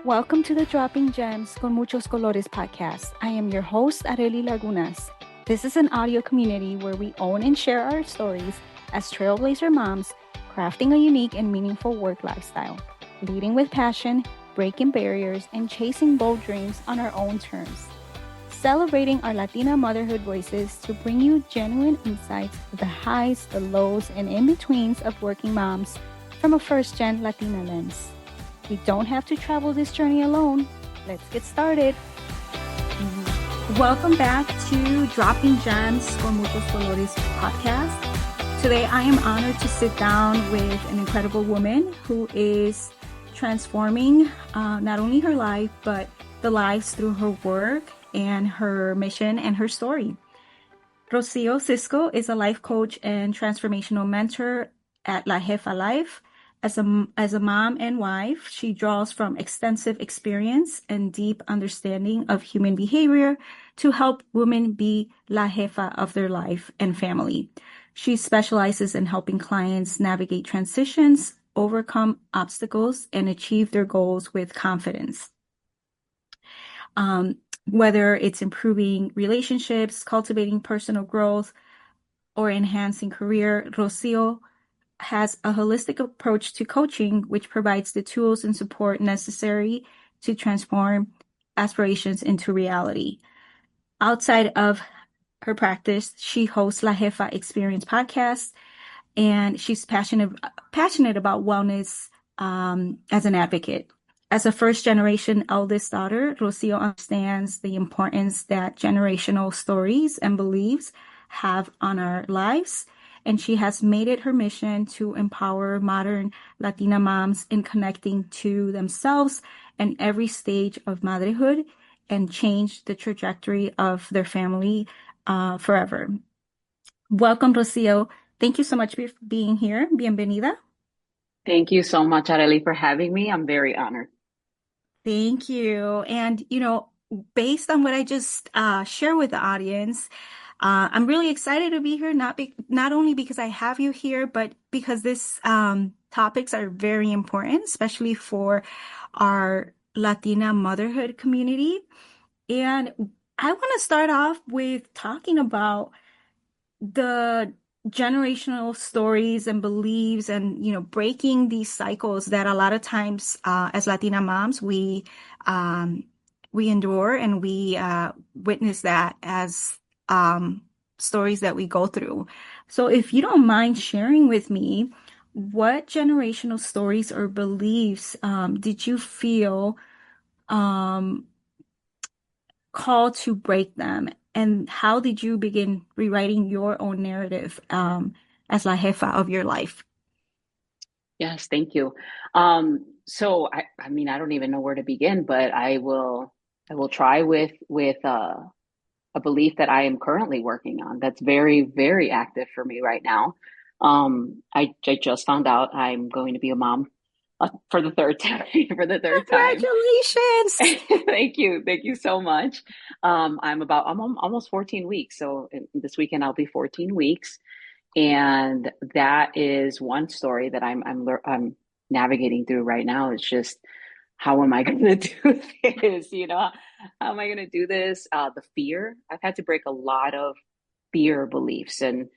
Welcome to the Dropping Gems con Muchos Colores podcast. I am your host, Arely Lagunas. This is an audio community where we own and share our stories as trailblazer moms, crafting a unique and meaningful work lifestyle, leading with passion, breaking barriers, and chasing bold dreams on our own terms. Celebrating our Latina motherhood voices to bring you genuine insights of the highs, the lows, and in-betweens of working moms from a first-gen Latina lens. We don't have to travel this journey alone. Let's get started. Welcome back to Dropping Gems for Muchos Colores podcast. Today, I am honored to sit down with an incredible woman who is transforming not only her life, but the lives through her work and her mission and her story. Rocio Sisco is a life coach and transformational mentor at Jefa Life. As a mom and wife, she draws from extensive experience and deep understanding of human behavior to help women be la jefa of their life and family. She specializes in helping clients navigate transitions, overcome obstacles, and achieve their goals with confidence. Whether it's improving relationships, cultivating personal growth, or enhancing career, Rocio has a holistic approach to coaching, which provides the tools and support necessary to transform aspirations into reality. Outside of her practice, she hosts La Jefa Experience podcast, and she's passionate about wellness as an advocate. As a first-generation eldest daughter, Rocio understands the importance that generational stories and beliefs have on our lives, and she has made it her mission to empower modern Latina moms in connecting to themselves in every stage of motherhood and change the trajectory of their family forever. Welcome, Rocio. Thank you so much for being here. Bienvenida. Thank you so much, Arely, for having me. I'm very honored. Thank you. And, based on what I just shared with the audience, I'm really excited to be here, not only because I have you here, but because these topics are very important, especially for our Latina motherhood community. And I want to start off with talking about the generational stories and beliefs and, breaking these cycles that a lot of times as Latina moms, we endure and we witness that as stories that we go through. So if you don't mind sharing with me, what generational stories or beliefs did you feel called to break them? And how did you begin rewriting your own narrative as la jefa of your life? Yes, thank you. So I mean, I don't even know where to begin, but I will try with a belief that I am currently working on. That's very, very active for me right now. I just found out I'm going to be a mom for the third time. For the third time. Congratulations! Thank you so much. I'm almost 14 weeks, so this weekend I'll be 14 weeks. And that is one story that I'm navigating through right now. It's just, how am I going to do this? How am I going to do this? The fear. I've had to break a lot of fear beliefs, and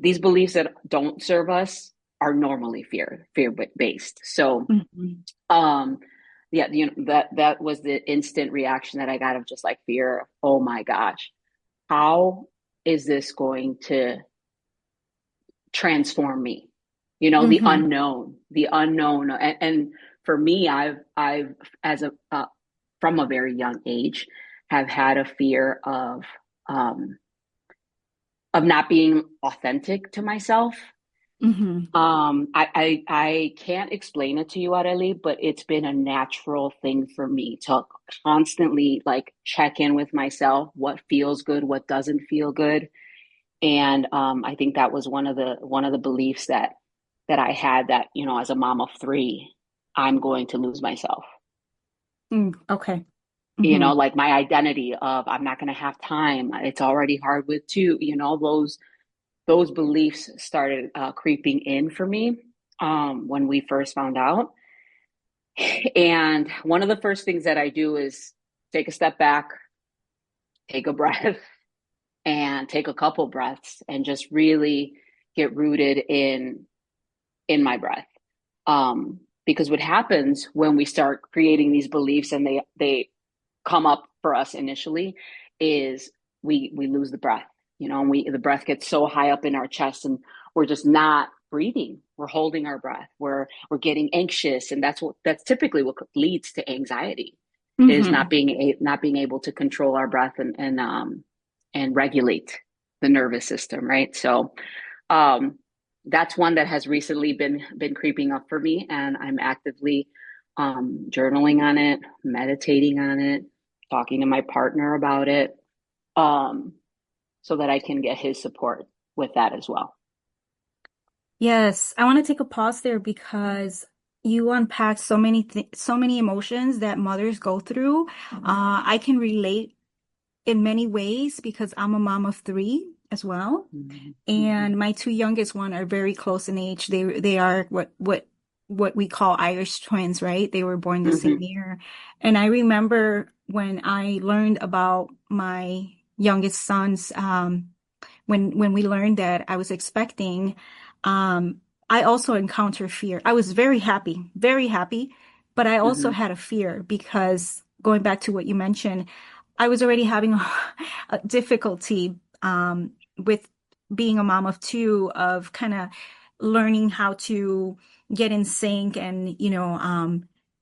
these beliefs that don't serve us are normally fear based. So, yeah, that was the instant reaction that I got of just like fear. Oh my gosh, how is this going to transform me? The unknown. And for me, I've as a from a very young age have had a fear of not being authentic to myself. I can't explain it to you, Arely, but it's been a natural thing for me to constantly like check in with myself, what feels good, what doesn't feel good. And I think that was one of the beliefs that I had, that, as a mom of three, I'm going to lose myself. Okay. Like my identity of I'm not going to have time. It's already hard with two, those beliefs started creeping in for me when we first found out. And one of the first things that I do is take a step back, take a breath, and take a couple breaths and just really get rooted in my breath. Because what happens when we start creating these beliefs and they come up for us initially is we lose the breath, and the breath gets so high up in our chest and we're just not breathing. We're holding our breath. We're getting anxious, and that's typically what leads to anxiety is Hmm. not being able to control our breath and regulate the nervous system, right? So um, that's one that has recently been creeping up for me, and I'm actively journaling on it, meditating on it, talking to my partner about it, um, so that I can get his support with that as well. Yes, I want to take a pause there because you unpack so many emotions that mothers go through. I can relate in many ways because I'm a mom of three as well. Mhm, mhm, And my two youngest one are very close in age. They are what we call Irish twins, right? They were born the same mhm, year. And I remember when I learned about my youngest son's when we learned that I was expecting, um, I also encountered fear. I was very happy, but I also mhm, had a fear because going back to what you mentioned, I was already having a difficulty with being a mom of two, of kind of learning how to get in sync and,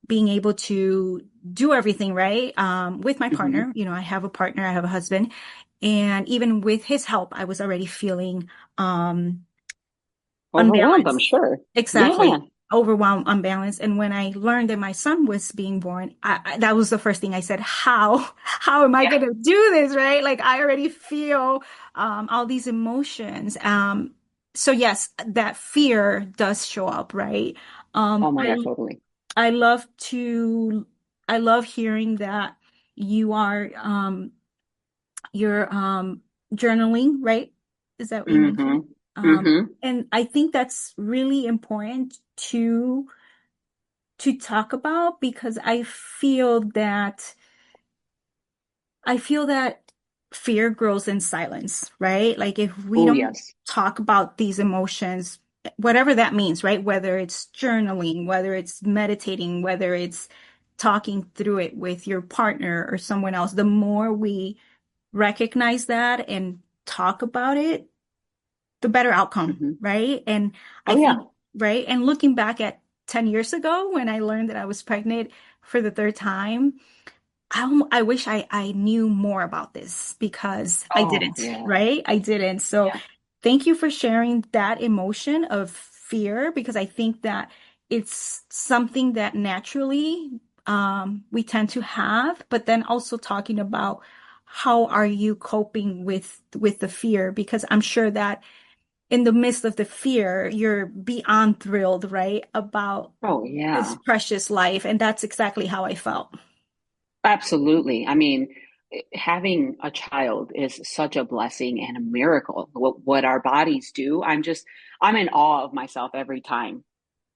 being able to do everything right with my mhm. partner. I have a partner, I have a husband. And even with his help, I was already feeling um, Overwhelmed, I'm unbalanced. sure. Yeah. Exactly. Overwhelmed, unbalanced. And when I learned that my son was being born, that was the first thing I said, how am I Yeah. going to do this? Right? Like I already feel all these emotions. So yes, that fear does show up, right? Oh Um, my I, God, totally. I love to, I love hearing that you are, your journaling, right? Is that what you mentioned? Hmm. Hmm. And I think that's really important to talk about because I feel that fear grows in silence, right? Like if we Oh, don't yes. talk about these emotions, whatever that means, right? Whether it's journaling, whether it's meditating, whether it's talking through it with your partner or someone else, the more we recognize that and talk about it, the better outcome, Hmm. right? And I Oh, yeah. think, right? And looking back at 10 years ago when I learned that I was pregnant for the third time, I wish I knew more about this because I Oh, didn't, yeah. right? I didn't. So Yeah. thank you for sharing that emotion of fear because I think that it's something that naturally we tend to have, but then also talking about how are you coping with the fear because I'm sure that in the midst of the fear, you're beyond thrilled, right? About Oh, this yeah. precious life. And that's exactly how I felt. Absolutely. I mean, having a child is such a blessing and a miracle. What our bodies do, I'm in awe of myself every time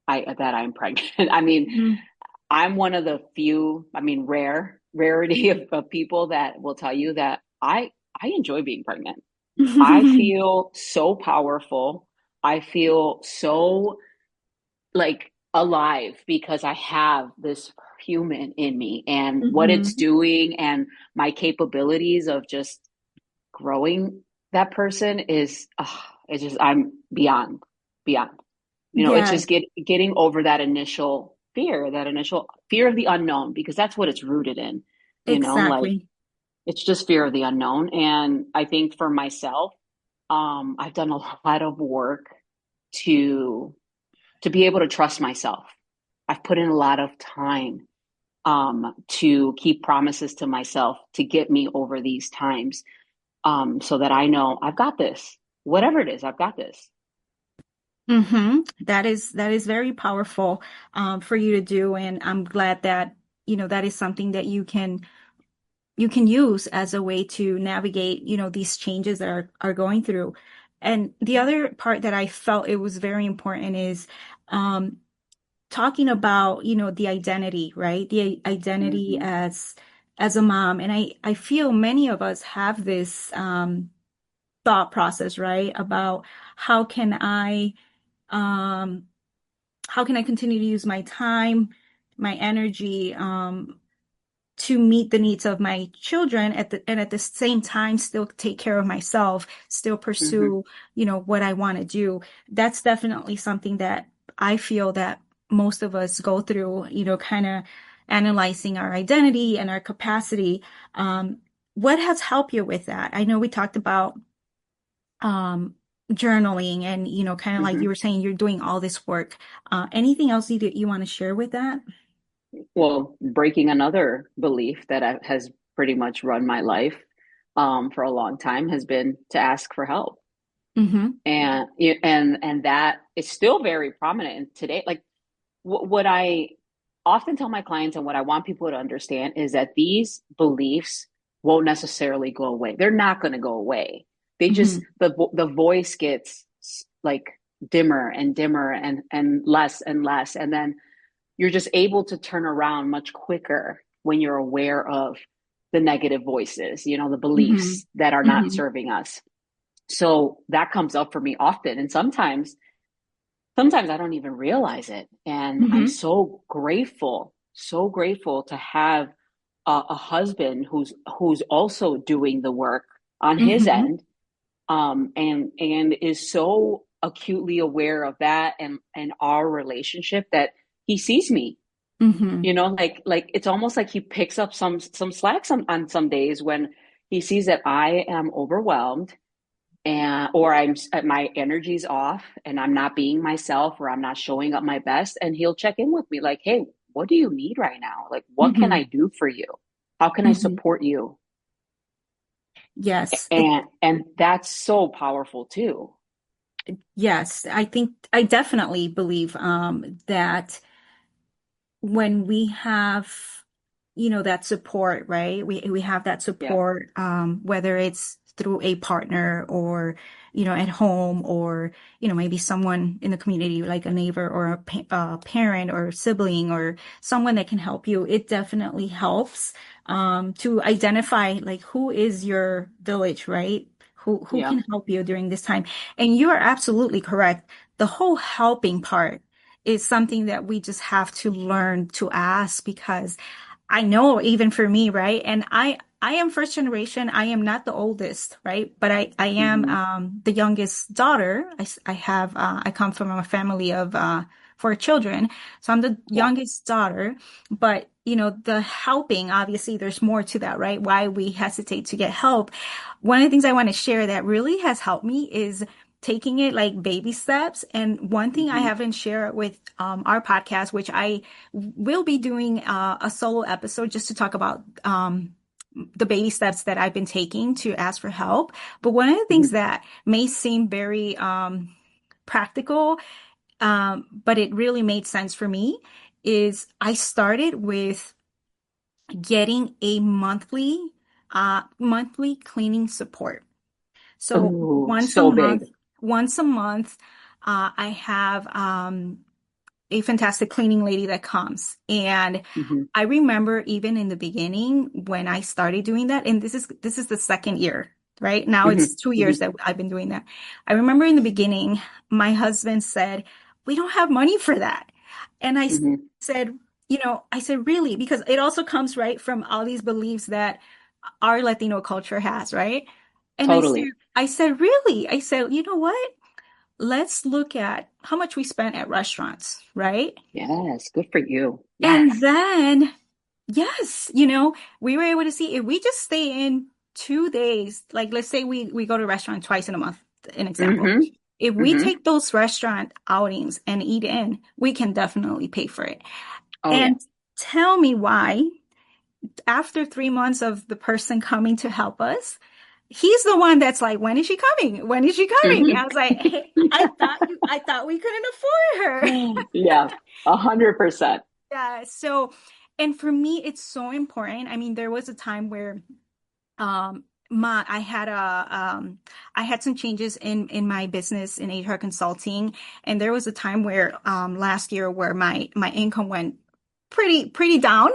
that I'm pregnant. I mean, Mhm. I'm one of the few, I mean, rarity of people that will tell you that I enjoy being pregnant. I feel so powerful. I feel so like alive because I have this human in me and what it's Mhm. doing and my capabilities of just growing that person is it's just I'm beyond. It's just Yes, getting over that initial fear of the unknown because that's what it's rooted in. Like exactly. it's just fear of the unknown. And I think for myself, I've done a lot of work to be able to trust myself. I've put in a lot of time to keep promises to myself to get me over these times, so that I know I've got this. Whatever it is, I've got this. That is very powerful for you to do, and I'm glad that that is something that you can use as a way to navigate these changes that are going through. And the other part that I felt it was very important is talking about, the identity, right? The identity Hmm. as a mom. And I feel many of us have this thought process, right? About how can I um how can I continue to use my time, my energy, to meet the needs of my children and at the same time still take care of myself, still Hmm. pursue, what I want to do. That's definitely something that I feel that most of us go through, kind of analyzing our identity and our capacity. Um, what has helped you with that? I know we talked about um journaling and, kind of like you Hmm. were saying, you're doing all this work. Anything else you want to share with that? Well, breaking another belief that has pretty much run my life for a long time has been to ask for help. Mm-hmm. And that is still very prominent in today. Like what I often tell my clients and what I want people to understand is that these beliefs won't necessarily go away. They're not going to go away. They Mm-hmm. just the voice gets like dimmer and dimmer and less, and then you're just able to turn around much quicker when you're aware of the negative voices, the Mm-hmm. beliefs that are not Mm-hmm. serving us. So that comes up for me often, and sometimes I don't even realize it. And I'm Mm-hmm. so grateful to have a husband who's also doing the work on his Mm-hmm. end, and is so acutely aware of that and our relationship that he sees me. Mm-hmm. Like it's almost like he picks up some slack on some days when he sees that I am overwhelmed, and or my energy's off and I'm not being myself, or I'm not showing up my best, and he'll check in with me like, "Hey, what do you need right now? Like, what can Mm-hmm. I do for you? How can I Mm-hmm. support you?" Yes. And that's so powerful too. Yes. I think I definitely believe that when we have, that support, right? We have that Yeah. support, whether it's through a partner or, at home or, maybe someone in the community, like a neighbor or a parent or sibling or someone that can help you. It definitely helps, to identify like who is your village, right? Who Yeah. can help you during this time. And you are absolutely correct. The whole helping part is something that we just have to learn to ask because I know even for me, right? And I am first generation. I am not the oldest, right? But I am Hmm. the youngest daughter. I have I come from a family of four children. So I'm the Yeah. youngest daughter, but the helping, obviously there's more to that, right? Why we hesitate to get help. One of the things I want to share that really has helped me is taking it like baby steps. And one thing I Hmm. haven't shared with our podcast, which I will be doing a solo episode just to talk about the baby steps that I've been taking to ask for help. But one of the things Hmm. that may seem very practical, but it really made sense for me, is I started with getting a monthly cleaning support. So Ooh, so big. once a month, I have a fantastic cleaning lady that comes. And Hmm. I remember even in the beginning when I started doing that, and this is the second year, right? Now Hmm. it's 2 years Hmm. that I've been doing that. I remember in the beginning, my husband said, "We don't have money for that." And Hmm. said, I said, "Really?" Because it also comes right from all these beliefs that our Latino culture has, right? And Totally. I said, "Really?" I said, "You know what? Let's look at how much we spent at restaurants, right?" Yes. Good for you. And Yes. then, yes, we were able to see if we just stay in 2 days, like let's say we go to a restaurant twice in a month, an example. Hmm. If we Hmm. take those restaurant outings and eat in, we can definitely pay for it. Oh yeah. And tell me why, after 3 months of the person coming to help us, he's the one that's like, "When is she coming? When is she coming?" I Hmm. was like, "Hey, I thought we couldn't afford her." Yeah. 100%. Yeah. So, and for me, it's so important. I mean, there was a time where I had some changes in my business in HR consulting, and there was a time where last year where my income went pretty down.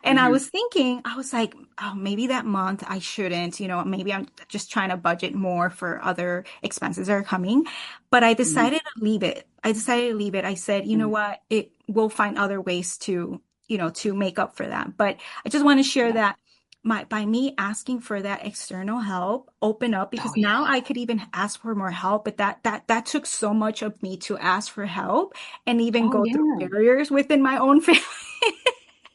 And I Hmm. was thinking, I was like, oh, maybe that month I shouldn't, maybe I'm just trying to budget more for other expenses that are coming. But I Hmm. decided to leave it. I decided to leave it. I said, you know Hmm. what? It will find other ways to make up for that. But I just want to share Yeah. that by me asking for that external help open up Oh because yeah. now I could even ask for more help, but that took so much of me to ask for help and even Oh go through yeah. barriers within my own family.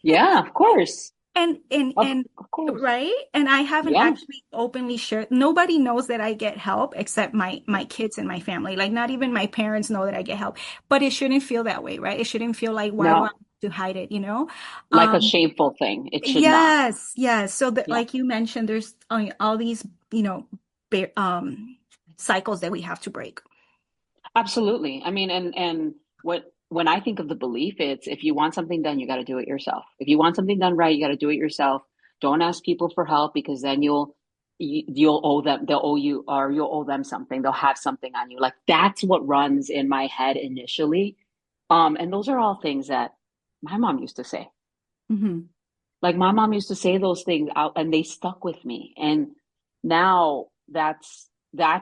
Yeah, of course. And and Of and of course. right? And I haven't Yeah. actually openly shared. Nobody knows that I get help except my kids and my family. Like not even my parents know that I get help. But it shouldn't feel that way, right? It shouldn't feel like why do I No, have to hide it, you know? like a Um shameful thing. It should not. yes, yes. So that Yeah. like you mentioned, there's all these, ba cycles that we have to break. Absolutely. I mean, and what when I think of the belief, it's if you want something done, you got to do it yourself. If you want something done right, you got to do it yourself. Don't ask people for help because then you'll owe them, they'll owe you, or you'll owe them something. They'll have something on you. Like that's what runs in my head initially. And those are all things that my mom used to say. Hmm. Like my mom used to say those things out and they stuck with me. And now that's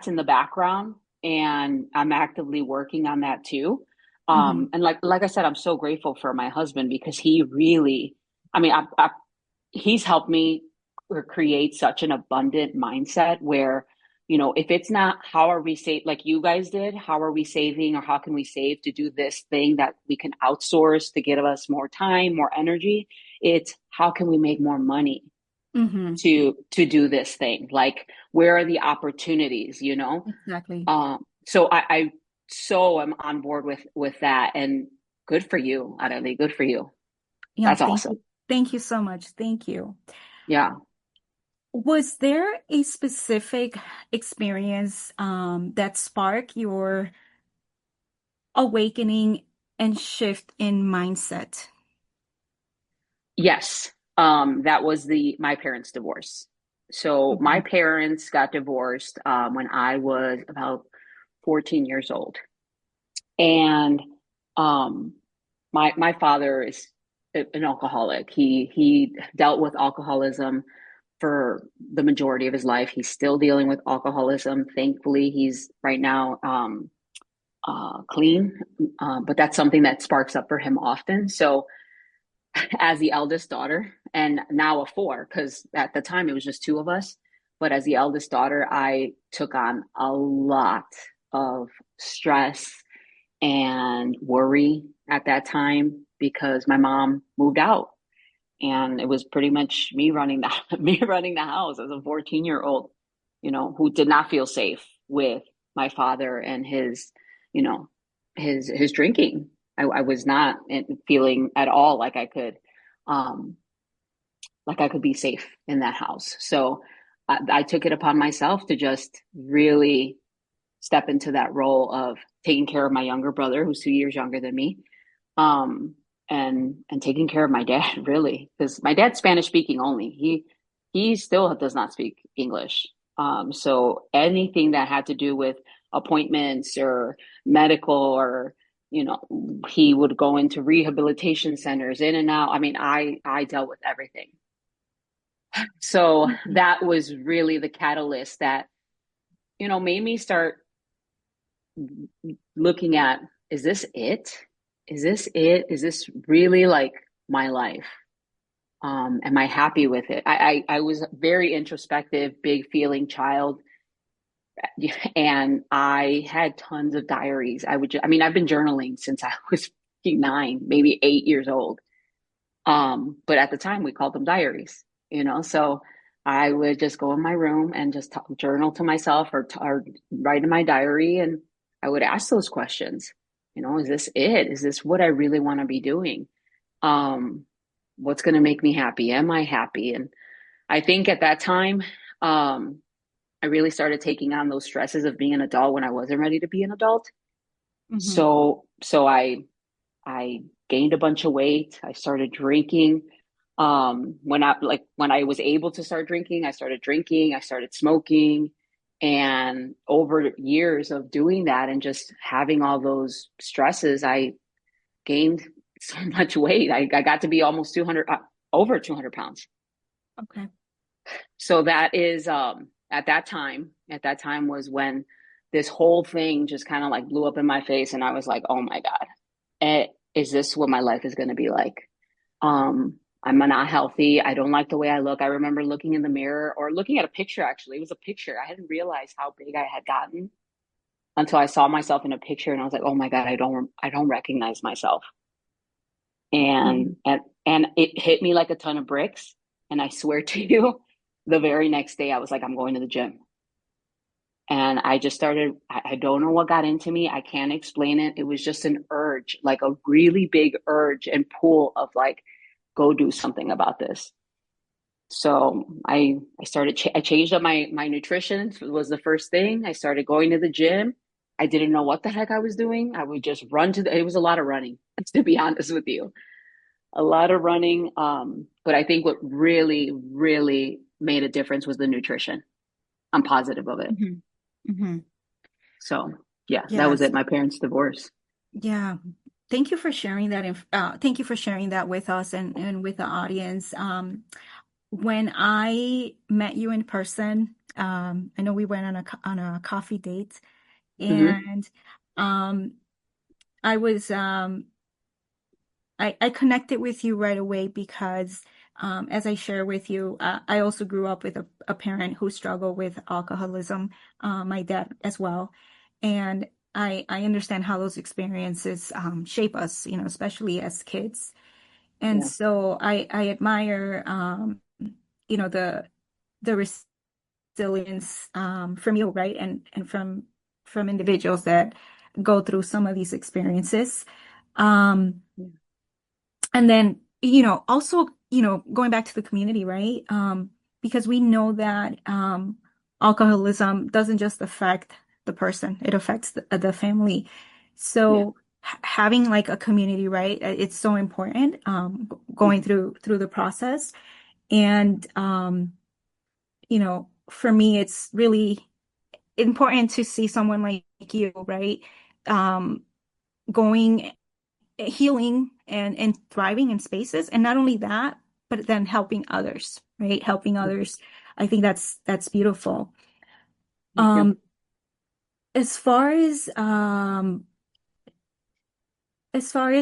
in the background and I'm actively working on that too. Hmm. And like I said, I'm so grateful for my husband because he really, I mean, he's helped me create such an abundant mindset where, if it's not how are we save like you guys did, how are we saving or how can we save to do this thing that we can outsource to give us more time, more energy? It's how can we make more money Hmm. to do this thing? Like where are the opportunities, you know? Exactly. So I so am on board with that and good for you, Arely. Good for you. Yeah, That's thank awesome. you. Thank you so much. Thank you. Yeah. Was there a specific experience that sparked your awakening and shift in mindset? Yes. That was the my parents' divorce. So my Mhm. parents got divorced when I was about 14 years old. And um my father is an alcoholic. He dealt with alcoholism for the majority of his life. He's still dealing with alcoholism. Thankfully, he's right now clean, but that's something that sparks up for him often. So as the eldest daughter and now a four, because at the time it was just two of us. But as the eldest daughter, I took on a lot of stress and worry at that time because my mom moved out and it was pretty much me running the me running the house as a 14-year-old, who did not feel safe with my father and his, you know, his drinking. I was not feeling at all um, like I could be safe in that house. So I took it upon myself to just really step into that role of taking care of my younger brother, who's 2 years younger than me, um, and taking care of my dad really because my dad's Spanish speaking only. He still does not speak English. So anything that had to do with appointments or medical or he would go into rehabilitation centers in and out. I mean, I dealt with everything. So Mhm. that was really the catalyst that made me start looking at, is this it? Is this it? Is this really like my life? Am I happy with it? I was a very introspective, big feeling child, and I had tons of diaries. I mean, I've been journaling since I was 9, maybe 8 years old. But at the time we called them diaries, so I would just go in my room and just journal to myself or write in my diary. And I would ask those questions, is this it? Is this what I really want to be doing? Um, what's going to make me happy? Am I happy? And I think at that time, um, I really started taking on those stresses of being an adult when I wasn't ready to be an adult. Mhm. So I gained a bunch of weight. I started drinking. When I was able to start drinking, I started drinking, I started smoking. And over years of doing that and just having all those stresses, I gained so much weight. I got to be almost 200, over 200 pounds. Okay. So that is, at that time was when this whole thing just kind of like blew up in my face. And I was like, oh my God, is this what my life is going to be like? I'm not healthy. I don't like the way I look. I remember looking in the mirror or looking at a picture, actually. It was a picture. I hadn't realized how big I had gotten until I saw myself in a picture and I was like, oh my God, I don't recognize myself. Mhm. And it hit me like a ton of bricks. And I swear to you, the very next day I was like, I'm going to the gym. And I just started, I don't know what got into me. I can't explain it. It was just an urge, like a really big urge and pull of like, go do something about this. So I changed up my nutrition was the first thing. I started going to the gym. I didn't know what the heck I was doing. I would just it was a lot of running, to be honest with you. A lot of running. But I think what really, really made a difference was the nutrition. I'm positive of it. Mhm. Mhm. So yeah, that was Yes. it. My parents' divorce. Yeah. Thank you for sharing that. Thank you for sharing that with us and with the audience. When I met you in person, I know we went on on a coffee date, Hmm. and um, I was I connected with you right away because, as I share with you, I also grew up with a parent who struggled with alcoholism, my dad as well. And I understand how those experiences shape us, especially as kids. And Yeah, so I admire, the resilience from you, right? And from individuals that go through some of these experiences. Um, yeah, And then, also, going back to the community, right? Because we know that alcoholism doesn't just affect the person, it affects the family. yeah. So having like a community, right? It's so important going Hmm. through the process. And for me, it's really important to see someone like you, right? Um, going healing and thriving in spaces. And not only that, but then helping others, right? Helping others. I think that's beautiful. Thank you. Um, as far as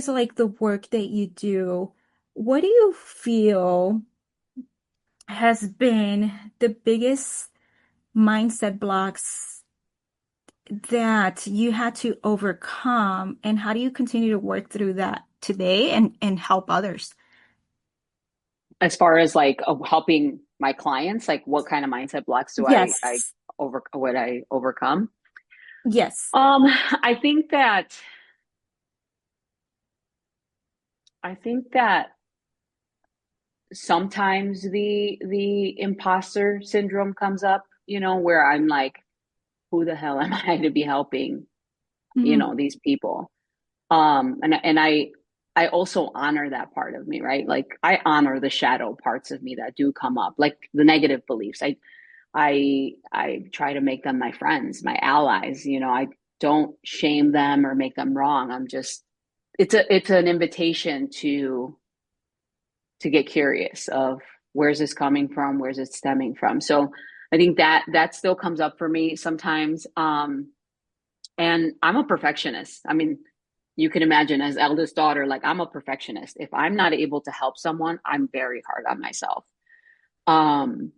like the work that you do, what do you feel has been the biggest mindset blocks that you had to overcome, and how do you continue to work through that today and help others? As far as like helping my clients, like what kind of mindset blocks do Yes. would I overcome? Yes. I think that I think that sometimes the imposter syndrome comes up, where I'm like, who the hell am I to be helping, Hmm. these people? And I also honor that part of me, right? Like I honor the shadow parts of me that do come up, like the negative beliefs. I try to make them my friends, my allies. I don't shame them or make them wrong. I'm just it's an invitation to get curious of where's this coming from, where's it stemming from. So I think that still comes up for me sometimes. And I'm a perfectionist. I mean, you can imagine as eldest daughter, like I'm a perfectionist. If I'm not able to help someone, I'm very hard on myself. Um,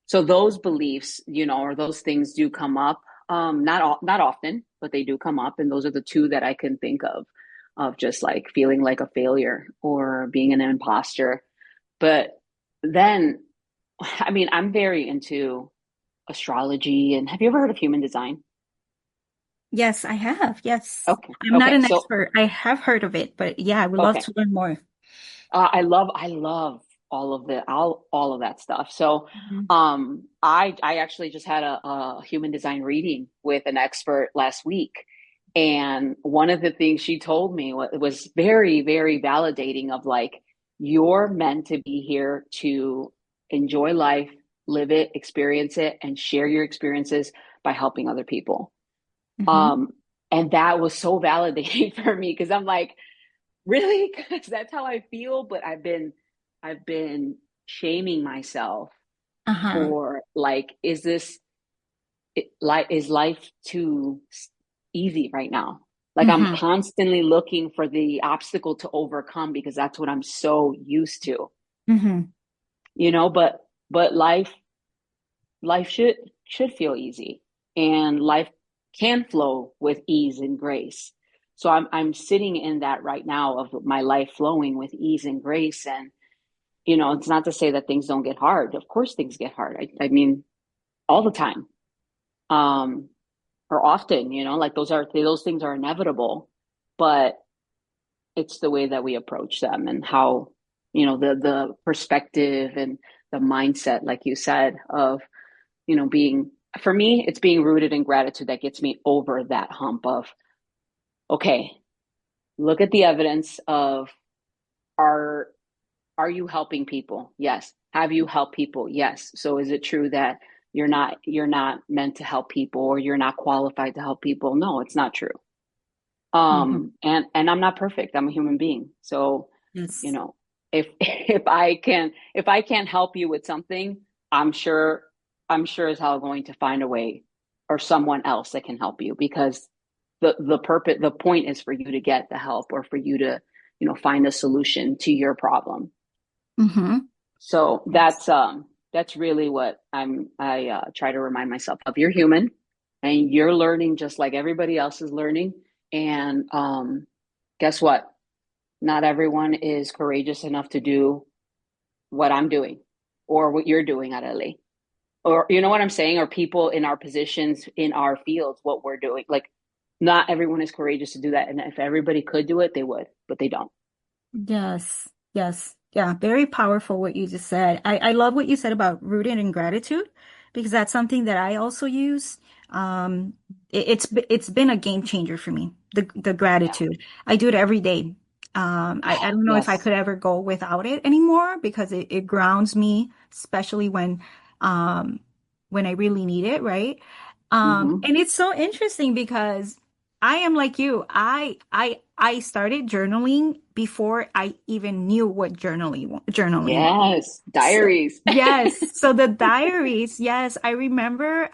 so those beliefs, or those things do come up. Not often, but they do come up. And those are the two that I can think of just like feeling like a failure or being an imposter. But then, I mean, I'm very into astrology. And have you ever heard of human design? Yes, I have. Yes. Okay. I'm not Okay. an So, expert. I have heard of it, but yeah, I would love okay. to learn more. I love all of that stuff. So, Mhm. I actually just had a human design reading with an expert last week, and one of the things she told me was very, very validating of like, You're meant to be here to enjoy life, live it, experience it, and share your experiences by helping other people. Mm-hmm. Um, and that was so validating for me because I'm like, really? Because that's how I feel. But I've been shaming myself Uh-huh. for like, is life too easy right now? Like I'm Mm-hmm. constantly looking for the obstacle to overcome because that's what I'm so used to, Mm-hmm. but life should feel easy, and life can flow with ease and grace. So I'm sitting in that right now of my life flowing with ease and grace. And it's not to say that things don't get hard. Of course things get hard. I mean, all the time. Um, or often, like those things are inevitable, but it's the way that we approach them and how, the perspective and the mindset, like you said, of, being, for me, it's being rooted in gratitude that gets me over that hump of, okay, look at the evidence of, are are you helping people? Yes. Have you helped people? Yes. So is it true that you're not meant to help people, or you're not qualified to help people? No, it's not true. Mm-hmm. And I'm not perfect. I'm a human being. So, you Yes. know, if if I can't help you with something, I'm sure I'm sure as hell going to find a way, or someone else that can help you, because the point is for you to get the help, or for you to, find a solution to your problem. Mm-hmm. So Yes. that's really what I try to remind myself of. You're human, and you're learning just like everybody else is learning. And guess what? Not everyone is courageous enough to do what I'm doing, or what you're doing, Arely. Or you know what I'm saying? Or people in our positions in our fields, what we're doing. Like, not everyone is courageous to do that. And if everybody could do it, they would, but they don't. Yes, yes, yeah, very powerful what you just said. I love what you said about rooted in gratitude because that's something that I also use. Um, it's been a game changer for me. The Yeah. gratitude. I do it every day. I don't know if I Yes. could ever go without it anymore because it grounds me, especially when I really need it, right? Hmm. And it's so interesting because I am like you. I started journaling before I even knew what journaling was. Yes. So, Diaries. yes. So the diaries, yes, I remember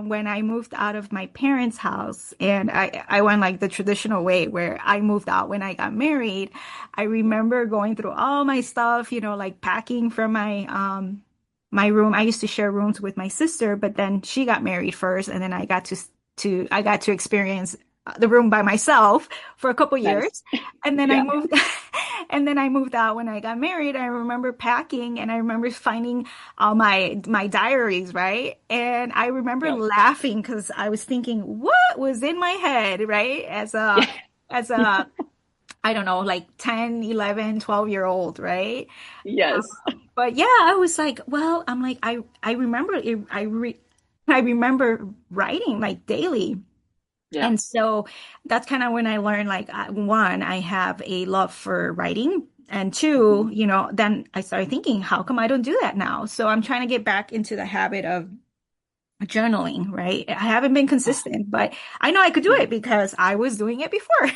when I moved out of my parents' house and I went like the traditional way where I moved out when I got married. I Yeah. remember going through all my stuff, like packing from my room. I used to share rooms with my sister, but then she got married first, and then I got to experience the room by myself for a couple Nice. years. And then I Yeah. moved and then I moved out when I got married. I remember packing and I remember finding all my diaries, right? And I remember Yep. laughing because I was thinking, what was in my head, right? Yeah. As a I don't know, like 10, 11, 12-year old, right? Yes. But yeah, I was like, well, I'm like, I remember it, I remember writing like daily. Yeah. And so that's kind of when I learned like one, I have a love for writing. And two, Hmm. then I started thinking, how come I don't do that now? So I'm trying to get back into the habit of journaling, right? I haven't been consistent, but I know I could do Yeah. it because I was doing it before.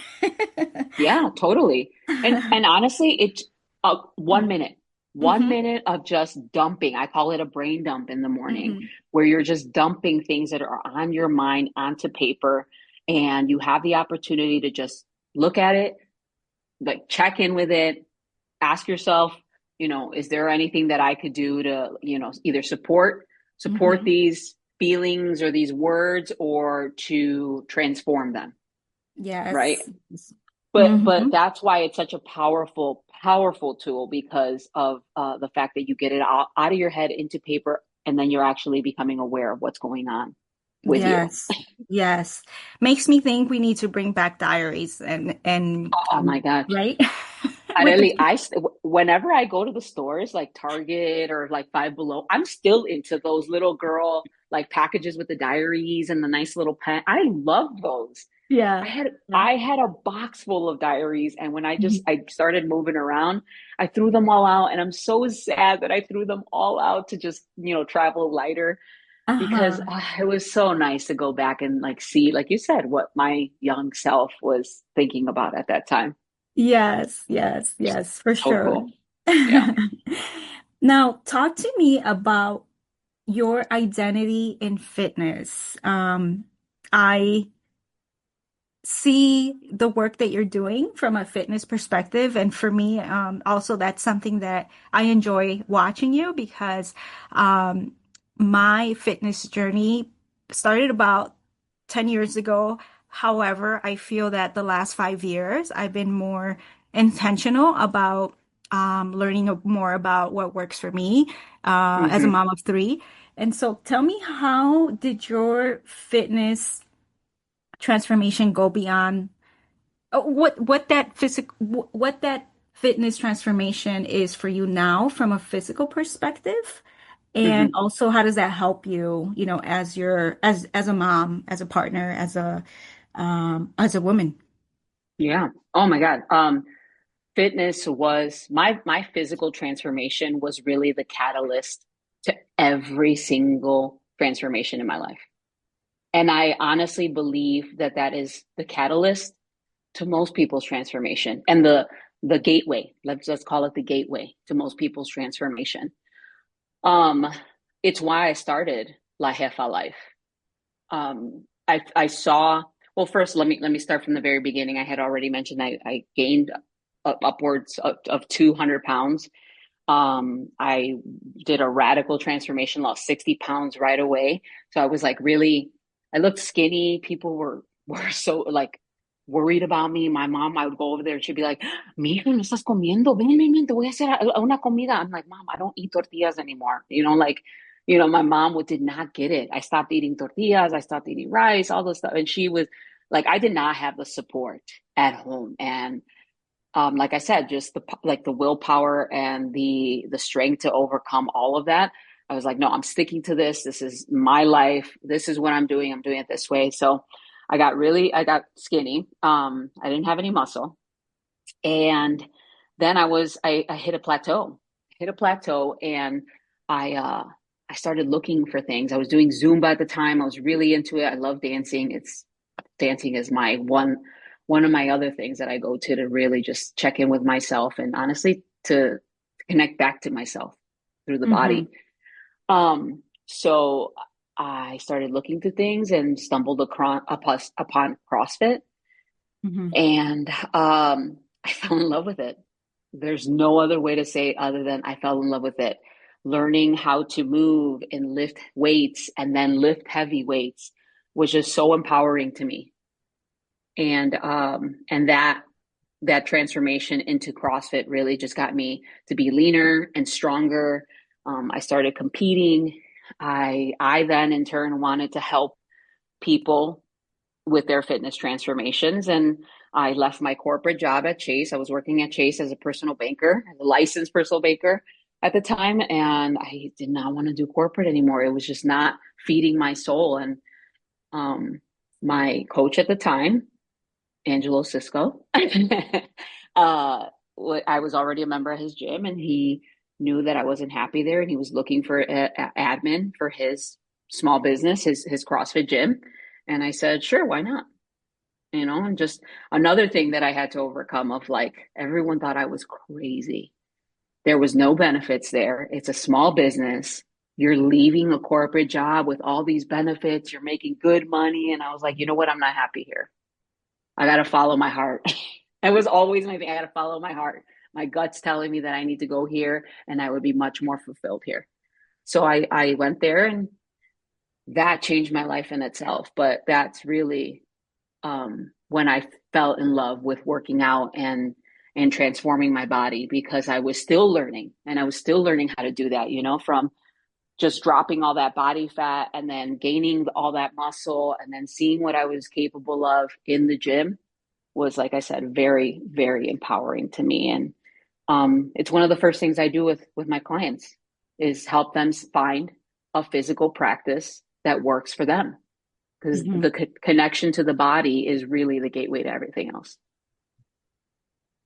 Yeah, totally. And honestly, it's 1 minute, one Hmm. minute of just dumping. I call it a brain dump in the morning, Hmm. where you're just dumping things that are on your mind onto paper, and you have the opportunity to just look at it, like check in with it, ask yourself, is there anything that I could do to, either support Hmm. these feelings or these words, or to transform them, right? Yes. But Hmm. that's why it's such a powerful tool, because of the fact that you get it out of your head into paper, and then you're actually becoming aware of what's going on with you. Yes. Yes. Makes me think we need to bring back diaries and Oh my gosh. right? I With the really, whenever I go to the stores like Target or like Five Below, I'm still into those little girl like packages with the diaries and the nice little pen. I love those. Yeah. I had Yeah. I had a box full of diaries, and when Mhm. I started moving around, I threw them all out, and I'm so sad that I threw them all out to just, travel lighter because Uh-huh. it was so nice to go back and like see, like you said, what my young self was thinking about at that time. Yes, yes, yes, for So sure. cool. Yeah. Now, talk to me about your identity in fitness. I see the work that you're doing from a fitness perspective. And for me, also, that's something that I enjoy watching you because um, my fitness journey started about 10 years ago. However, I feel that the last 5 years, I've been more intentional about learning more about what works for me as a Hmm. mom of three. And so tell me, how did your fitness transformation go beyond what that physical what that fitness transformation is for you now from a physical perspective, and Hmm. also how does that help you, as your as a mom, as a partner, as a woman? Yeah. Oh my God. Fitness was my physical transformation was really the catalyst to every single transformation in my life. And I honestly believe that that is the catalyst to most people's transformation and the gateway. Let's call it the gateway to most people's transformation. Um, it's why I started La Jefa Life. I saw, well, first let me start from the very beginning. I had already mentioned I gained upwards of 200 pounds. I did a radical transformation, lost 60 pounds right away. So I was like really, I looked skinny. People were so like worried about me. My mom, I would go over there and she'd be like, Mira, no estás comiendo. Ven, ven, ven, te voy a hacer una comida. I'm like, Mom, I don't eat tortillas anymore. My mom did not get it. I stopped eating tortillas. I stopped eating rice, all this stuff. And she was like, I did not have the support at home. And like I said, just the willpower and the strength to overcome all of that. I was like, no, I'm sticking to this. This is my life. This is what I'm doing. I'm doing it this way. So I got skinny. I didn't have any muscle. And then I hit a plateau and I, uh, I started looking for things. I was doing Zumba at the time. I was really into it. I love dancing. Dancing is my one of my other things that I go to really just check in with myself and honestly to connect back to myself through the Mm-hmm. body. So I started looking through things and stumbled upon CrossFit, Mm-hmm. and I fell in love with it. There's no other way to say it other than I fell in love with it. Learning how to move and lift weights and then lift heavy weights was just so empowering to me. And that transformation into CrossFit really just got me to be leaner and stronger. I started competing. I then in turn wanted to help people with their fitness transformations, and I left my corporate job at Chase. I was working at Chase as a personal banker, as a licensed personal banker at the time, and I did not want to do corporate anymore. It was just not feeding my soul. And um, my coach at the time, Angelo Cisco. I was already a member of his gym, and he knew that I wasn't happy there, and he was looking for a admin for his small business, his CrossFit gym. And I said, sure, why not? And just another thing that I had to overcome of like everyone thought I was crazy. There was no benefits there. It's a small business. You're leaving a corporate job with all these benefits. You're making good money. And I was like, you know what? I'm not happy here. I got to follow my heart. It was always my thing. I got to follow my heart. My gut's telling me that I need to go here and I would be much more fulfilled here. So I went there and that changed my life in itself. But that's really when I fell in love with working out and transforming my body because I was still learning and I was still learning how to do that, from just dropping all that body fat and then gaining all that muscle and then seeing what I was capable of in the gym was, like I said, very, very empowering to me. And it's one of the first things I do with my clients is help them find a physical practice that works for them. because Hmm. the connection to the body is really the gateway to everything else.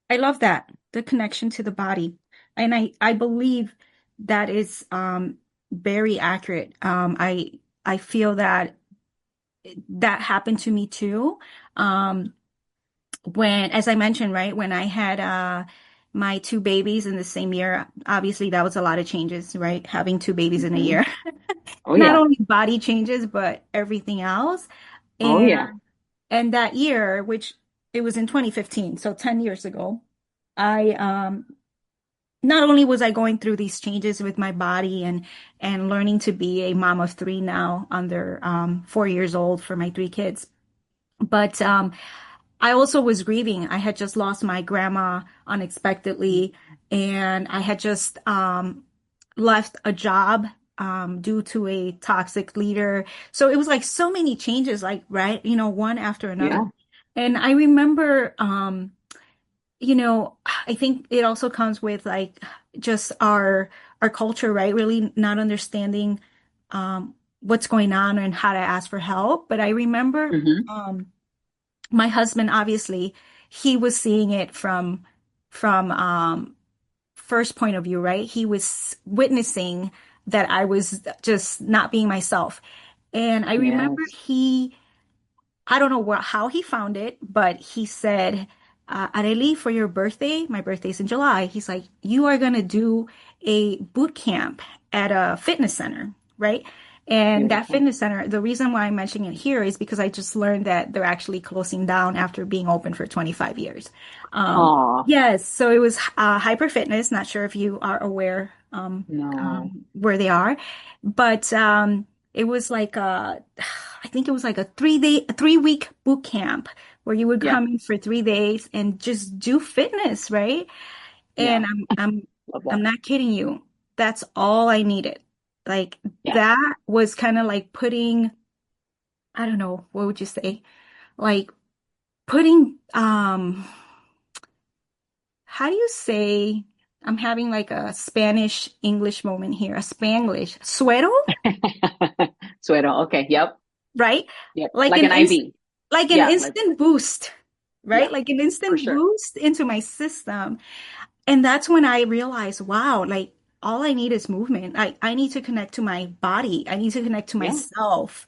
I love that, the connection to the body. And I believe that is very accurate. I feel that that happened to me too. Um, when, as I mentioned, right, when I had my two babies in the same year, obviously that was a lot of changes, right? Having two babies in a Hmm. year. Oh Not yeah. only body changes, but everything else. Oh And yeah. and that year, which it was in 2015, so 10 years ago, I not only was I going through these changes with my body and learning to be a mom of three now under 4 years old for my three kids, but I also was grieving. I had just lost my grandma unexpectedly, and I had just left a job due to a toxic leader. So it was like so many changes, like, right, one after another. Yeah. And I remember, I think it also comes with like just our culture, right? Really not understanding what's going on and how to ask for help. But I remember Hmm. my husband, obviously, he was seeing it from first point of view, right? He was witnessing that I was just not being myself. And I remember Yes. I don't know how he found it, but he said, Areli, for your birthday, my birthday's in July. He's like, you are going to do a boot camp at a fitness center, right? And that Beautiful. fitness center, the reason why I'm mentioning it here is because I just learned that they're actually closing down after being open for 25 years. Oh, Yes, so it was Hyper Fitness. Not sure if you are aware no. where they are, but it was like I think it was like a 3 week boot camp where you would Yeah. come in for 3 days and just do fitness, right? Yeah. And Love I'm that. not kidding you. That's all I needed. Like Yeah. that was kind of like putting, I don't know, what would you say? Like putting how do you say, I'm having like a Spanish English moment here, a Spanglish, suero, Suero. Okay. Yep. right? Yep. Like Like an an instant IV. like an Yeah. Like, instant boost, yeah, right? Like an for instant sure. boost into my system. And that's when I realized, wow, like all I need is movement. I need to connect to my body. I need to connect to Yeah. myself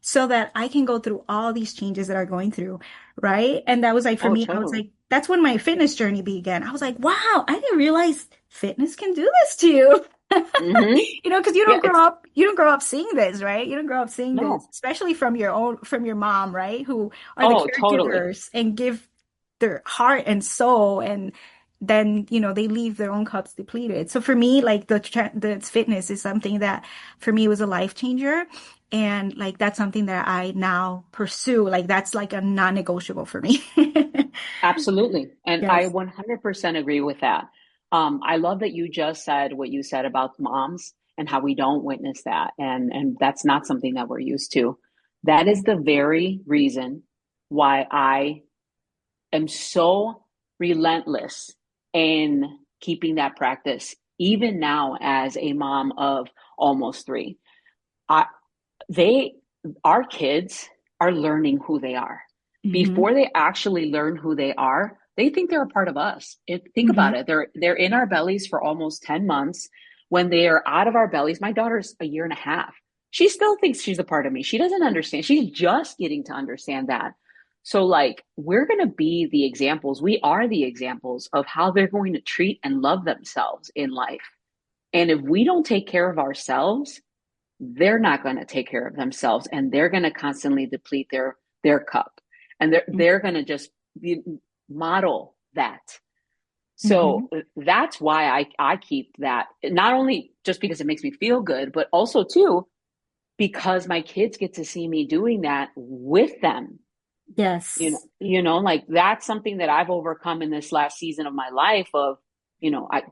so that I can go through all these changes that are going through, right? And that was like for Oh, me, I was totally. like, that's when my fitness journey began. I was like, wow, I didn't realize fitness can do this to you. Hmm. Because you Yeah. don't grow up, you don't grow up seeing this, right? You don't grow up seeing this, No. especially from your mom, right? Who are the Oh, totally. caregivers and give their heart and soul, and then, they leave their own cups depleted. So for me, like the fitness is something that for me was a life changer. And like that's something that I now pursue. Like that's like a non-negotiable for me. Absolutely. And I Yes. 100% agree with that. I love that you just said what you said about moms and how we don't witness that. And that's not something that we're used to. That is the very reason why I am so relentless in keeping that practice, even now as a mom of almost three. I, they, our kids are learning who they are. Hmm. Before they actually learn who they are, they think they're a part of us. Think Hmm. about it. They're in our bellies for almost 10 months. When they are out of our bellies, my daughter's a year and a half. She still thinks she's a part of me. She doesn't understand. She's just getting to understand that. So, like, we're going to be the examples. We are the examples of how they're going to treat and love themselves in life. And if we don't take care of ourselves, they're not going to take care of themselves, and they're going to constantly deplete their cup, and they're going to just model that. Hmm. So that's why I keep that, not only just because it makes me feel good, but also too because my kids get to see me doing that with them. Yes. Like that's something that I've overcome in this last season of my life of,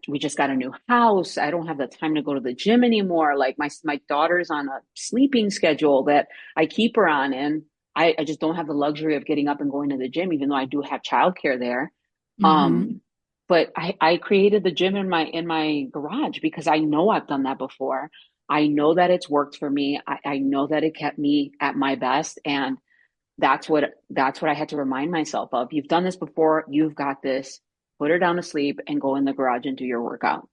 we just got a new house. I don't have the time to go to the gym anymore. Like my daughter's on a sleeping schedule that I keep her on, and I just don't have the luxury of getting up and going to the gym, even though I do have childcare there. Hmm. Um, but I created the gym in my garage because I know I've done that before. I know that it's worked for me. I know that it kept me at my best. And that's what I had to remind myself of. You've done this before. You've got this. Put her down to sleep and go in the garage and do your workout.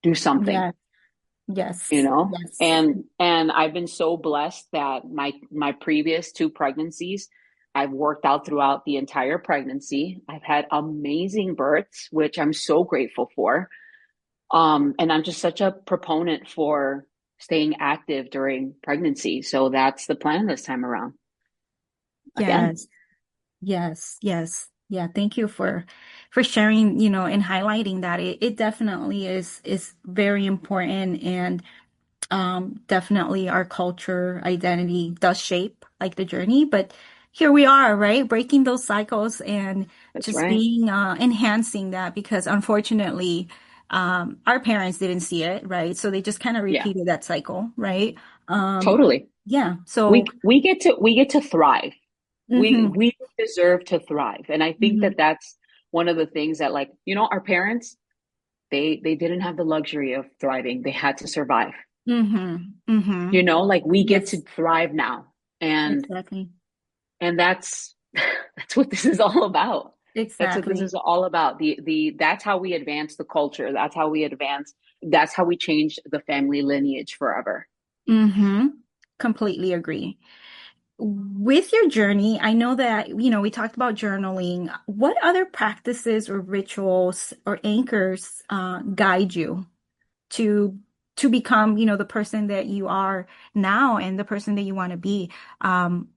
Do something, Yeah. Yes. Yes. and I've been so blessed that my previous two pregnancies, I've worked out throughout the entire pregnancy. I've had amazing births, which I'm so grateful for. And I'm just such a proponent for staying active during pregnancy. So that's the plan this time around. Again, Yes. Yes. Yes. Yeah. Thank you for sharing, and highlighting that. It definitely is very important, and definitely our culture identity does shape like the journey, but here we are, right? Breaking those cycles and that's just right. being enhancing that, because unfortunately, our parents didn't see it, right? So they just kind of Yeah, repeated that cycle, right? Um, totally. yeah. We So, we get to thrive. We hmm we deserve to thrive. And I think hmm that that's one of the things that, like, our parents, they didn't have the luxury of thriving. They had to survive. Like, we get to Yes, thrive now. And exactly. that's that's what this is all about. That's what this Exactly. is all about. The That's how we advance the culture. That's how we change the family lineage forever. hmm Completely agree. With your journey, I know that, we talked about journaling. What other practices or rituals or anchors guide you to become, the person that you are now and the person that you want to be? Um,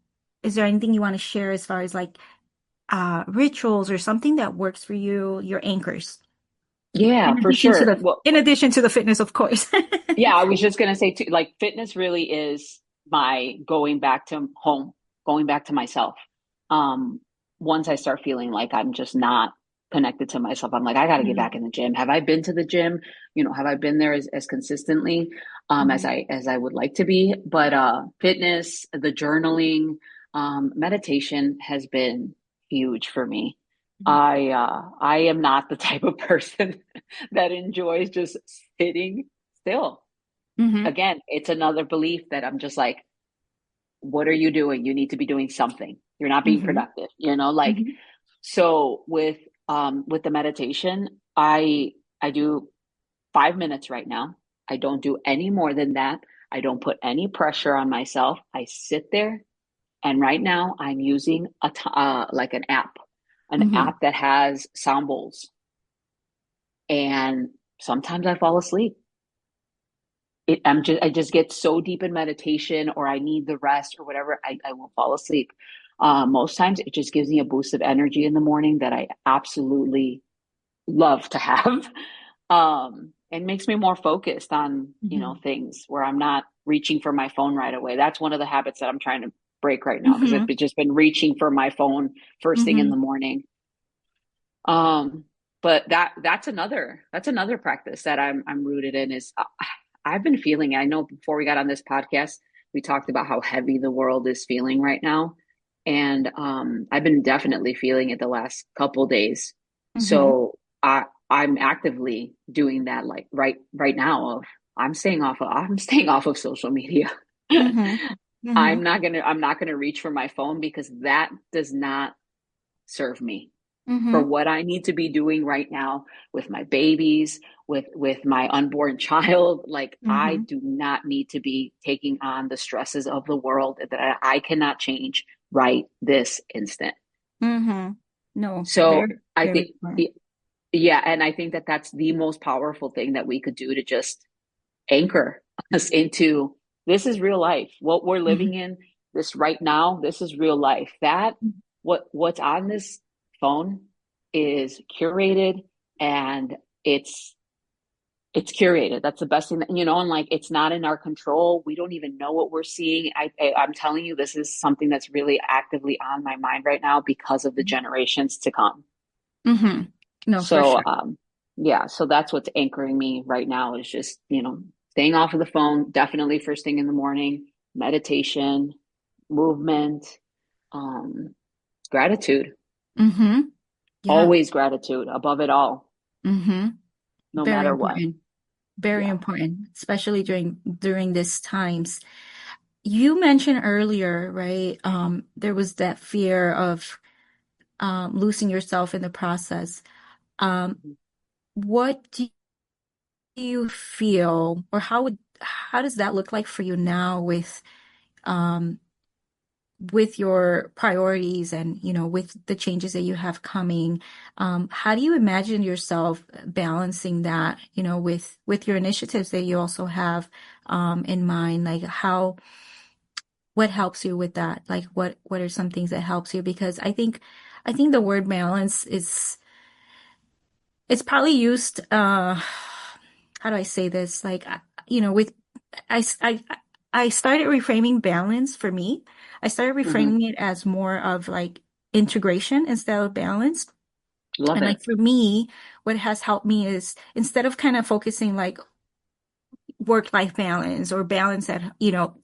is there anything you want to share as far as like rituals or something that works for you, your anchors? Yeah, for sure. Well, In addition to the fitness, of course. yeah, I was just gonna say too, like, fitness really is my going back to home, going back to myself. Um, Once I start feeling like I'm just not connected to myself, I'm like, I got to get back Mhm, in the gym. Have I been to the gym? Have I been there as consistently as mhm, I would like to be? But fitness, the journaling, meditation has been huge for me. I am not the type of person that enjoys just sitting still. mhm, Again, it's another belief that I'm just like, what are you doing? You need to be doing something. You're not being mhm, productive, like. mhm, So with the meditation, I do 5 minutes right now. I don't do any more than that. I don't put any pressure on myself. I sit there, and right now I'm using like an mhm, app that has sound bowls, and sometimes I fall asleep. I just get so deep in meditation, or I need the rest or whatever, I will fall asleep. Most times it just gives me a boost of energy in the morning that I absolutely love to have. And makes me more focused on, mhm, things where I'm not reaching for my phone right away. That's one of the habits that I'm trying to break right now, because I've mhm, just been reaching for my phone first thing in the mhm, morning. But that's another practice that I'm rooted in is, I've been feeling, I know before we got on this podcast, we talked about how heavy the world is feeling right now. And I've been definitely feeling it the last couple days. mhm, So I'm actively doing that, like, right now, of I'm staying off of social media. mhm, mhm, I'm not gonna reach for my phone, because that does not serve me for mhm, what I need to be doing right now with my babies, with my unborn child. Like, I mhm, do not need to be taking on the stresses of the world that I cannot change right this instant. mhm. No, So very, I very think, important. yeah, and I think that that's the most powerful thing that we could do to just anchor us into, this is real life. What we're living Mhm, in this right now, this is real life. What's on this phone is curated, and it's it's curated. That's the best thing and, like, it's not in our control. We don't even know what we're seeing. I'm telling you, this is something that's really actively on my mind right now because of the generations to come. mhm. No, for So, sure. yeah, so that's what's anchoring me right now, is just, staying off of the phone, definitely first thing in the morning, meditation, movement, um, gratitude, Mhm. Yeah. always gratitude above it all, Mhm. no Very matter what. important. Very Yeah. important, especially during these times. You mentioned earlier, right? There was that fear of losing yourself in the process. Um, what do you feel, or how does that look like for you now um, with your priorities and, with the changes that you have coming? How do you imagine yourself balancing that, with your initiatives that you also have in mind? Like what helps you with that? Like what are some things that helps you? Because I think the word balance is it's probably used how do I say this? Like with I I I started reframing balance for me. I started Hmm. reframing it as more of like integration instead of balance. Love And like it. for me, what has helped me is instead of kind of focusing like work-life balance or balance at,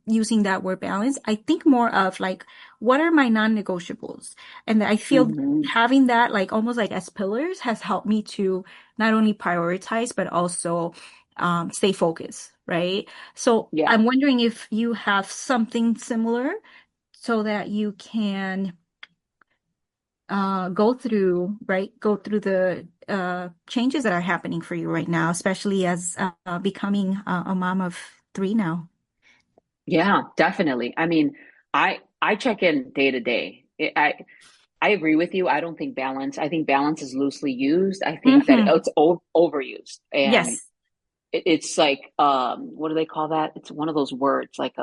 using that word balance, I think more of like, what are my non-negotiables? And I feel Hmm. having that like almost like as pillars has helped me to not only prioritize, but also stay focused, right? So Yeah. I'm wondering if you have something similar so that you can go through the changes that are happening for you right now, especially as becoming a mom of three now. Yeah, definitely. I mean, I check in day to day. I agree with you. I don't think balance. I think balance is loosely used. I think that Hmm. it's overused, and Yes. it's like what do they call that? It's one of those words like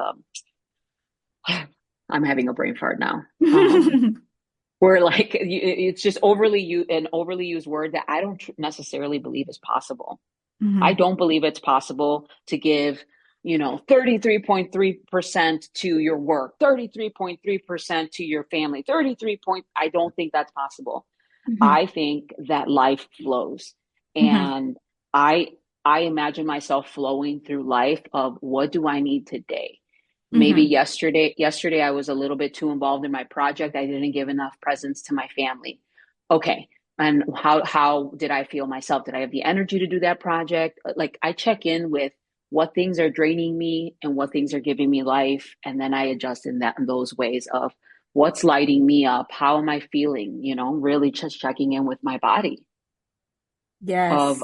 I'm having a brain fart now. Where like it's just an overly used word that I don't necessarily believe is possible. I Hmm. don't believe it's possible to give, 33.3% to your work, 33.3% to your family, 33 point. I don't think that's possible. Hmm. I think that life flows. Hmm. And I I imagine myself flowing through life of what do I need today? Maybe Hmm. yesterday I was a little bit too involved in my project. I didn't give enough presence to my family. Okay. And how did I feel myself? Did I have the energy to do that project? Like I check in with what things are draining me and what things are giving me life, and then I adjust in those ways of what's lighting me up, how am I feeling, really just checking in with my body of Yes.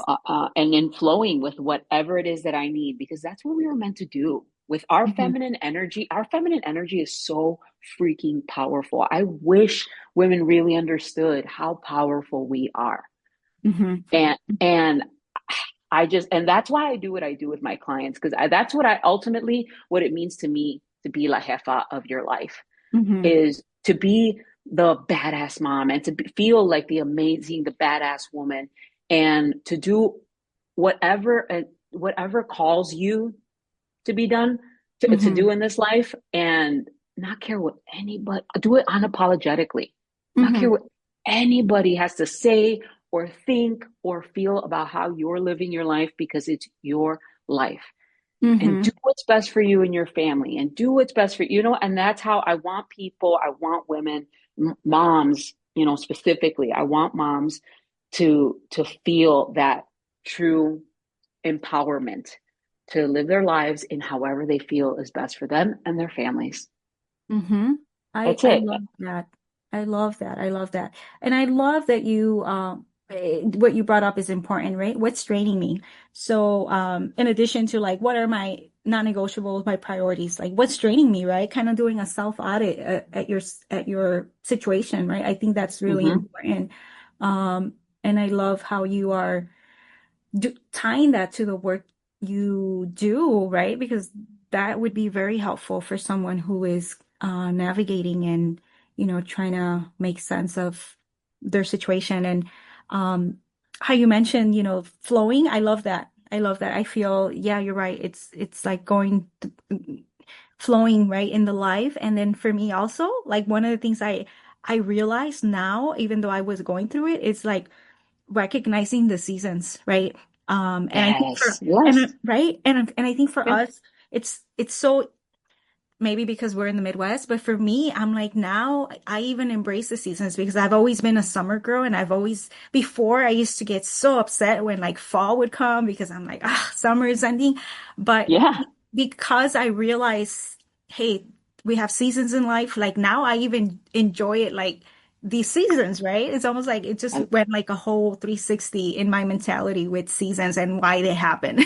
and then flowing with whatever it is that I need, because that's what we were meant to do with our Hmm. feminine energy. Our feminine energy is so freaking powerful. I wish women really understood how powerful we are. Hmm. And I just, and that's why I do what I do with my clients, because that's what I ultimately what it means to me to be la jefa of your life, Hmm. is to be the badass mom and to feel like the amazing, the badass woman, and to do whatever calls you to be done, to Hmm. do in this life, and not care what anybody, do it unapologetically, not care Hmm. what anybody has to say or think or feel about how you're living your life, because it's your life. And do Hmm. what's best for you and your family, and do what's best for and that's how I want people, I want women, moms, specifically I want moms to feel that true empowerment to live their lives in however they feel is best for them and their families. Hmm. I That's I it. love that. I love that. I love that. And I love that you what you brought up is important, right? What's draining me? So in addition to like what are my non-negotiables, my priorities, like what's draining me, right? Kind of doing a self-audit at your situation, right? I think that's really Mm-hmm. important. And I love how you are tying that to the work you do, right? Because that would be very helpful for someone who is navigating and, trying to make sense of their situation. And how you mentioned, flowing. I love that. I love that. I feel, yeah, you're right. It's like flowing right in the life. And then for me also, like one of the things I realize now, even though I was going through it, it's like recognizing the seasons, right? And I think Yes. Yes. right, and I think for Yeah. us, it's so. maybe because we're in the Midwest, but for me, I'm like now I even embrace the seasons because I've always been a summer girl and I've always before I used to get so upset when like fall would come because I'm like, ah, summer is ending. But Yeah. because I realize, hey, we have seasons in life, like now I even enjoy it like these seasons, right? It's almost like it just I- went like a whole 360 in my mentality with seasons and why they happen.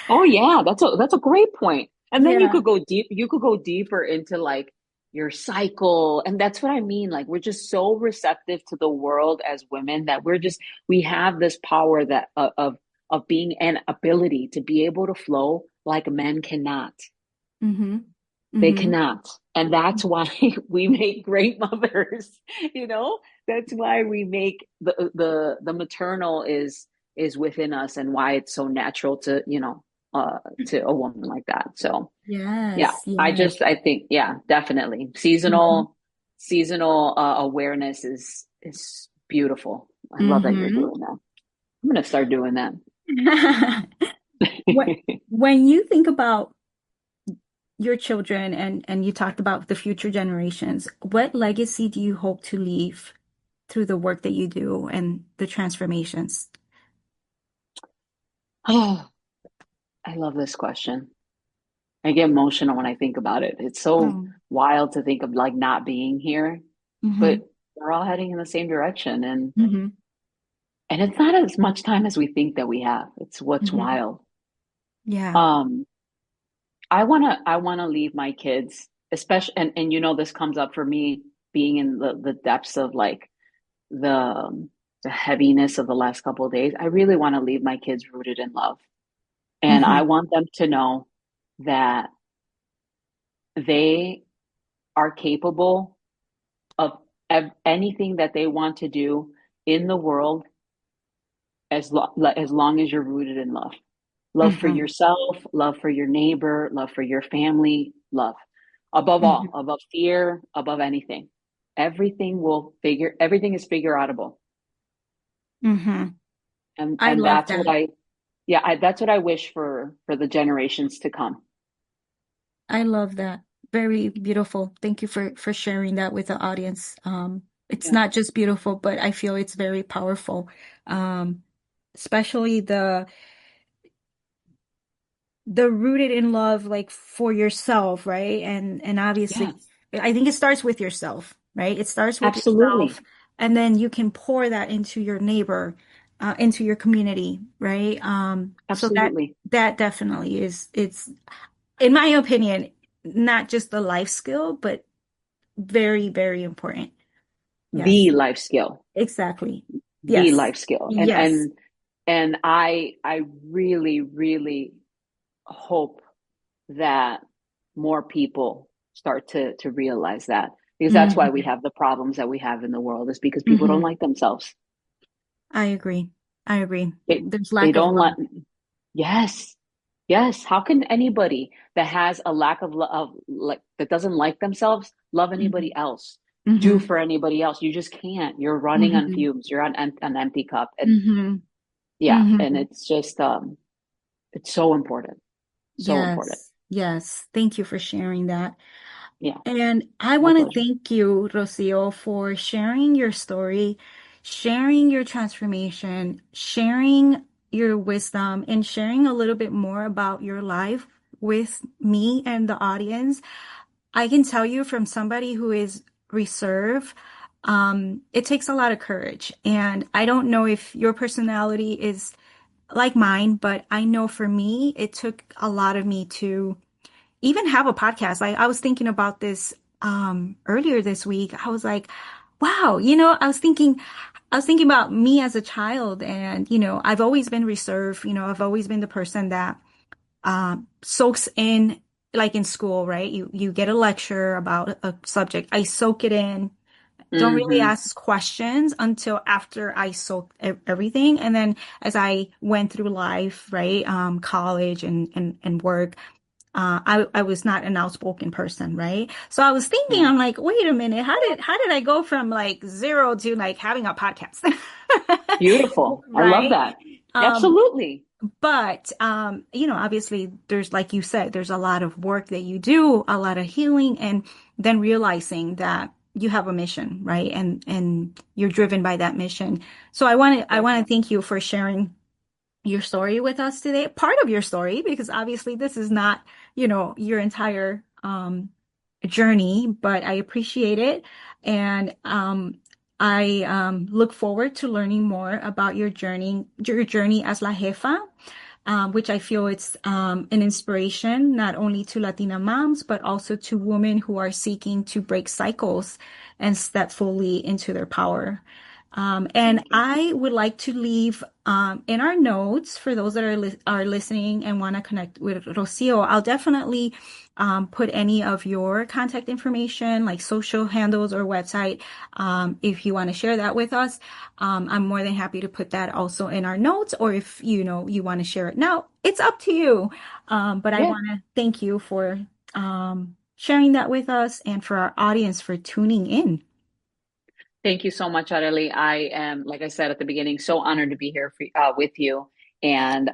oh yeah, that's a great point. And then you Yeah. could go deep, you could go deeper into like your cycle. And that's what I mean. Like we're just so receptive to the world as women that we have this power that of being an ability to be able to flow like men cannot. Mm-hmm. They Mm-hmm. cannot. And that's why we make great mothers, you know? That's why we make the maternal is within us and why it's so natural to, to a woman like that. So, yeah, Yes, yes. I think, yeah, definitely. Mm-hmm. Seasonal awareness is beautiful. I love that you're Mm-hmm. doing that. I'm gonna start doing that. When when you think about your children and you talked about the future generations, what legacy do you hope to leave through the work that you do and the transformations? Oh, I love this question. I get emotional when I think about it. It's so Oh. wild to think of like not being here, Mm-hmm. but we're all heading in the same direction Mm-hmm. and it's not as much time as we think that we have. It's what's Mm-hmm. wild. Yeah. Um, I wanna leave my kids, especially and you know this comes up for me being in the depths of like the the heaviness of the last couple of days. I really want to leave my kids rooted in love. And I Mm-hmm. want them to know that they are capable of anything that they want to do in the world as long as you're rooted in love. Love for Mm-hmm. yourself, love for your neighbor, love for your family, love. Above all, Mm-hmm. above fear, above anything. Everything is figure outable. Mm-hmm. I And love that's what that. that's what I wish for the generations to come. I love that. Very beautiful. Thank you for sharing that with the audience. It's Yeah. not just beautiful, but I feel it's very powerful. Um, especially the rooted in love like for yourself, right? And Yeah, obviously I think it starts with yourself, right? It starts with yourself absolutely. and then you can pour that into your neighbor, into your community, right? So Absolutely. that definitely is it's in my opinion not just the life skill, but very, very important. The Yes, life skill. exactly. The Yes. life skill. Yes. And I really, really hope that more people start to realize that because that's why we Hmm. have the problems that we have in the world is because people don't Hmm. like themselves. I agree. I agree. They There's they lack of don't love. let yes. Yes. How can anybody that has a lack of love, like that doesn't like themselves, love Hmm. anybody else, do Hmm. for anybody else? You just can't. You're running on Hmm. fumes. You're on an empty cup. And Hmm. yeah, and Hmm. it's just it's so important. So important. Yes. Yes. Thank you for sharing that. Yeah, And I my want to pleasure. thank you, Rocio, for sharing your story, sharing your transformation, sharing your wisdom, and sharing a little bit more about your life with me and the audience. I can tell you from somebody who is reserved, it takes a lot of courage. And I don't know if your personality is like mine, but I know for me, it took a lot of me to even have a podcast. I was thinking about this earlier this week. I was like, wow, I was thinking about me as a child and, I've always been reserved, I've always been the person that soaks in like in school, right? You get a lecture about a subject. I soak it in, don't really Hmm. ask questions until after I soak everything. And then as I went through life, right, college and work, I was not an outspoken person, right? So I was thinking, Yeah. I'm like, wait a minute, how did I go from like zero to like having a podcast? Beautiful. I love Right? that. Um, Absolutely. But, obviously there's, like you said, there's a lot of work that you do, a lot of healing, and then realizing that you have a mission, right? And you're driven by that mission. So I Yep. want to thank you for sharing your story with us today, part of your story, because obviously this is not, your entire journey, but I appreciate it. And I look forward to learning more about your journey as La Jefa, which I feel it's an inspiration not only to Latina moms, but also to women who are seeking to break cycles and step fully into their power. And Thank you. I would like to leave in our notes for those that are listening and want to connect with Rocio. I'll definitely put any of your contact information, like social handles or website, if you want to share that with us. I'm more than happy to put that also in our notes, or if you want to share it now, it's up to you. But I Yeah. want to thank you for sharing that with us and for our audience for tuning in. Thank you so much, Arely. I am, like I said at the beginning, so honored to be here with you. And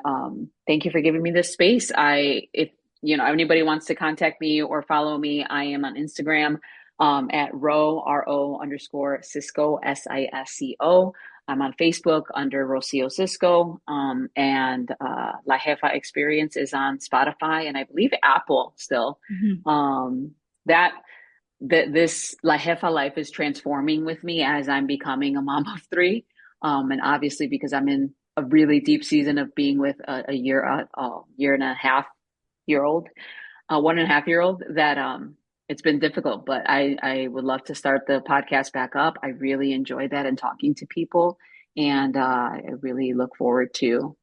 thank you for giving me this space. If anybody wants to contact me or follow me, I am on Instagram at Ro underscore Sisco Sisco. I'm on Facebook under Rocio Sisco, and La Jefa Experience is on Spotify and I believe Apple still. Mhm. That this La Jefa life is transforming with me as I'm becoming a mom of three. And obviously, because I'm in a really deep season of being with a year and a half year old, 1.5 year old, that it's been difficult. But I would love to start the podcast back up. I really enjoy that and talking to people, and I really look forward to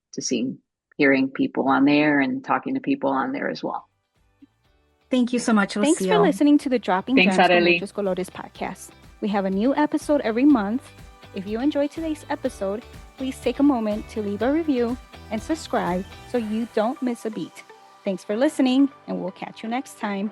hearing people on there and talking to people on there as well. Thank you so much, Thanks for Rocio. listening to the Dropping Thanks, Gems on Arely. Muchos Colores podcast. We have a new episode every month. If you enjoyed today's episode, please take a moment to leave a review and subscribe so you don't miss a beat. Thanks for listening, and we'll catch you next time.